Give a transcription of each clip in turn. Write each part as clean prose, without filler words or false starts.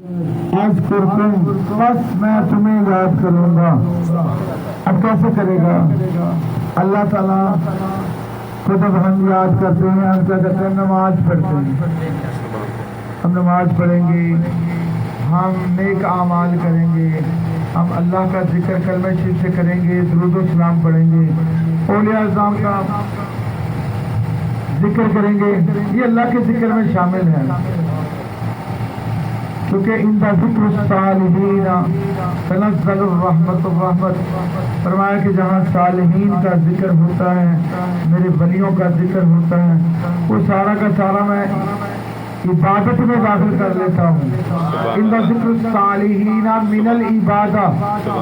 بس میں تمہیں یاد کروں گا. اب کیسے کرے گا اللہ تعالیٰ کو؟ جب ہم یاد کرتے ہیں ہم کیا کرتے ہیں؟ نماز پڑھتے ہیں. ہم نماز پڑھیں گے، ہم نیک اعمال کریں گے، ہم اللہ کا ذکر کلمہ شریف سے کریں گے، درود و سلام پڑھیں گے، اولیاء اعظام کا ذکر کریں گے. یہ اللہ کے ذکر میں شامل ہے، کیونکہ ان کا ذکر الصالحین تنزل الرحمت الرحمت. فرمایا کہ جہاں صالحین کا ذکر ہوتا ہے، میرے ولیوں کا ذکر ہوتا ہے، وہ سارا کا سارا میں عبادت میں داخل کر لیتا ہوں. ان کا ذکر الصالحین من العبادہ،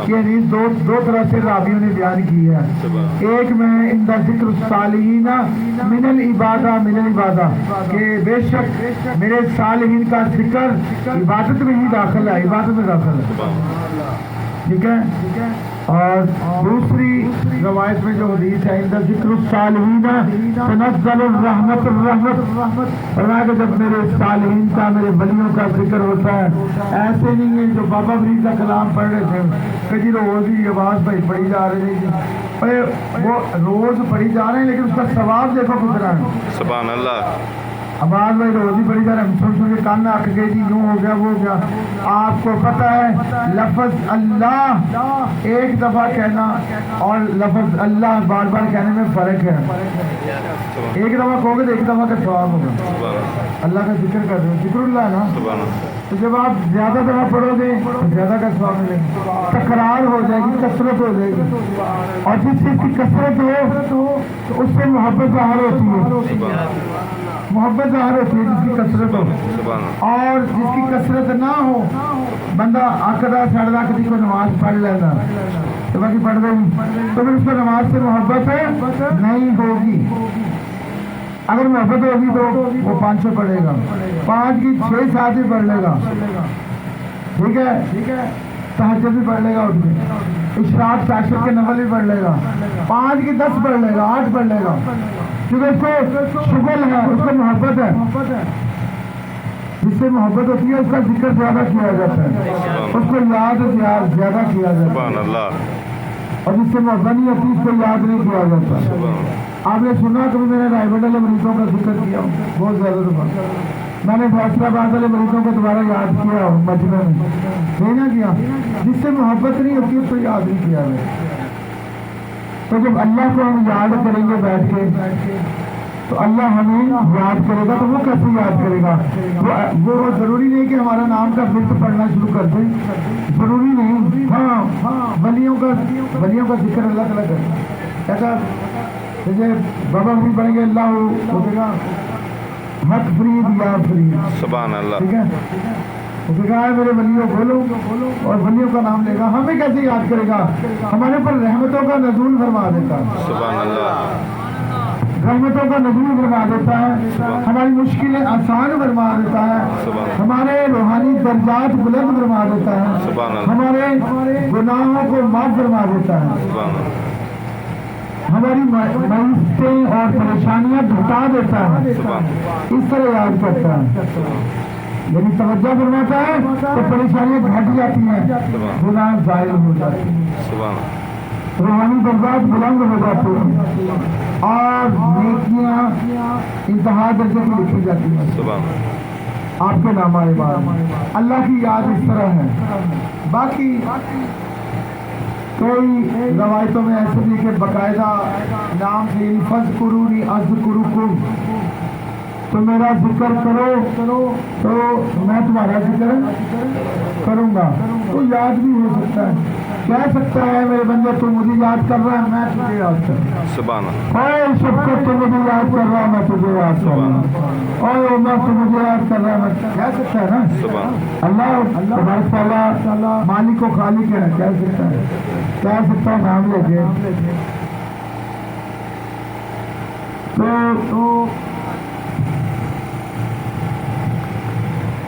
یعنی دو طرح سے راویوں نے بیان کی ہے. ایک میں ان کا ذکر الصالحین من العبادہ، من العبادہ کہ بے شک میرے صالحین کا ذکر عبادت میں ہی داخل ہے، عبادت میں داخل ہے. ٹھیک ہے. اور دوسری روایت میں جو حدیث ہے، ان ذکر الصالحین تنزل الرحمت الرحمت. فرمایا کہ جب میرے صالحین کا، میرے ولیوں کا ذکر ہوتا ہے، ایسے نہیں ہے جو بابا فرید کا کلام پڑھ رہے تھے کہ جی روز ہی آواز بھائی پڑھی جا رہی تھی. وہ روز پڑھی جا رہے ہیں لیکن اس کا ثواب دیکھو کتنا ہے. سبحان اللہ. آواز بھائی روز ہی پڑھی جا رہے ہیں، سن کے کان میں آکھ گئے جی یوں ہو گیا وہ ہو گیا. آپ کو پتہ ہے لفظ اللہ ایک دفعہ کہنا اور لفظ اللہ بار بار کہنے میں فرق ہے. ایک دفعہ کہو گے تو ایک دفعہ کا ثواب ہوگا. اللہ کا ذکر کر رہے ہو، ذکر اللہ ہے نا، تو جب آپ زیادہ دفعہ پڑھو گے تو زیادہ کا ثواب ملے گا. تکرار ہو جائے گی، کثرت ہو جائے گی، اور جس چیز کی کثرت ہو تو اس سے محبت ظاہر ہوتی ہے. محبت ظاہر ہوتی ہے جس کی کثرت ہو. اور جس کی کثرت نہ ہو، بندہ آخرا ساڑھ لاکھ کو نماز پڑھ لینا تو باقی پڑھ رہے تو پھر اس کو نماز سے محبت نہیں ہوگی. اگر محبت ہوگی تو وہ 500 پڑھے گا، 5 کی 6 7 بھی پڑھ لے گا. ٹھیک ہے. تہجد بھی پڑھ لے گا، اٹھ کے اشراق عشر کے نفل بھی پڑھ لے گا، 5 کی 10 پڑھ لے گا، 8 پڑھ لے گا، کیونکہ اس کو شغل ہے، اس کو محبت ہے. جس سے محبت ہوتی ہے اس کا ذکر زیادہ کیا جاتا ہے، اس کو یاد زیادہ کیا جاتا ہے. اور جس سے محبت نہیں ہوتی اس کو یاد نہیں کیا جاتا. آپ نے سنا کبھی میں نے رائے بنڈ والے مریضوں کا ذکر کیا بہت زیادہ دفعہ. میں نے فیصلہ آباد والے مریضوں کو دوبارہ یاد کیا مجمع میں، نہیں نہ کیا. جس سے محبت نہیں ہوتی اس کو یاد نہیں کیا ہے. تو جب اللہ کو ہم یاد کریں گے بیٹھ کے تو اللہ ہمیں یاد کرے گا. تو وہ کیسے یاد کرے گا؟ وہ ضروری نہیں کہ ہمارا نام کا ورد پڑھنا شروع کر دیں، ضروری نہیں. ہاں ولیوں کا ذکر اللہ تعالیٰ کرے. کہتا جیسے بابا فرید پڑھیں گے اللہ ہوگے گا حق فرید یا فرید. سبحان اللہ. ٹھیک ہے. وہ کہا ہے میرے ولیوں بولو اور ولیوں کا نام لے گا. ہمیں کیسے یاد کرے گا؟ ہمارے پر رحمتوں کا نزول فرما دیتا ہے. سبحان اللہ. رحمتوں کا نزول فرما دیتا ہے، ہماری مشکلیں آسان فرما دیتا ہے، ہمارے روحانی درجات بلند فرما دیتا ہے، ہمارے گناہوں کو معاف فرما دیتا ہے، ہماری معیشتیں اور پریشانیاں گھٹا دیتا ہے. اس طرح یاد کرتا ہے، یعنی توجہ فرماتا ہے تو پریشانیاں گھٹ جاتی ہیں، گناہ ظاہر ہو جاتے ہیں، روحانی درجات بلند ہو جاتے ہیں، اور نیکیاں انتہا درجے کی لکھی جاتی ہیں. آپ کے نام آئے بات اللہ کی یاد اس طرح ہے. باقی کوئی روایتوں میں ایسے بھی کہ باقاعدہ نام سے فَاذْكُرُونِي أَذْكُرُكُمْ، تو میرا ذکر کرو تو میں تمہارا ذکر کروں گا. تو یاد بھی ہو سکتا ہے، کہہ سکتا ہے میرے بندے تو مجھے یاد کر رہا ہے میں تجھے یاد کر رہا ہوں. سبحان اللہ. اوے شفقت تو مجھے یاد کر رہا ہے میں تجھے یاد کر رہا ہوں. اوے عمر تو مجھے یاد کر رہا ہے میں. کہہ سکتا ہے نا. اللہ تبارک تعالیٰ مالک و خالق ہے، کہہ سکتا ہے نام لے کے. تو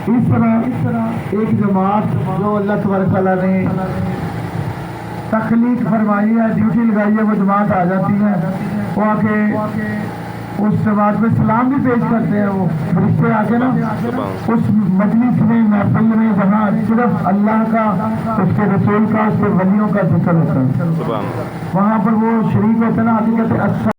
اس طرح ایک جماعت جو اللہ تبارک تعالیٰ نے تخلیق فرمائی ہے، ڈیوٹی لگائی ہے، وہ جماعت آ جاتی ہے. وہ آ کے اس بعد میں سلام بھی پیش کرتے ہیں وہ فرشتے آ کے نا اس مجلس میں محفل میں جہاں صرف اللہ کا اس کے رسول کا اس کے ولیوں کا ذکر ہوتا ہے سبحان اللہ وہاں پر وہ شریک ہوتے ہیں نا آگے کہتے ہیں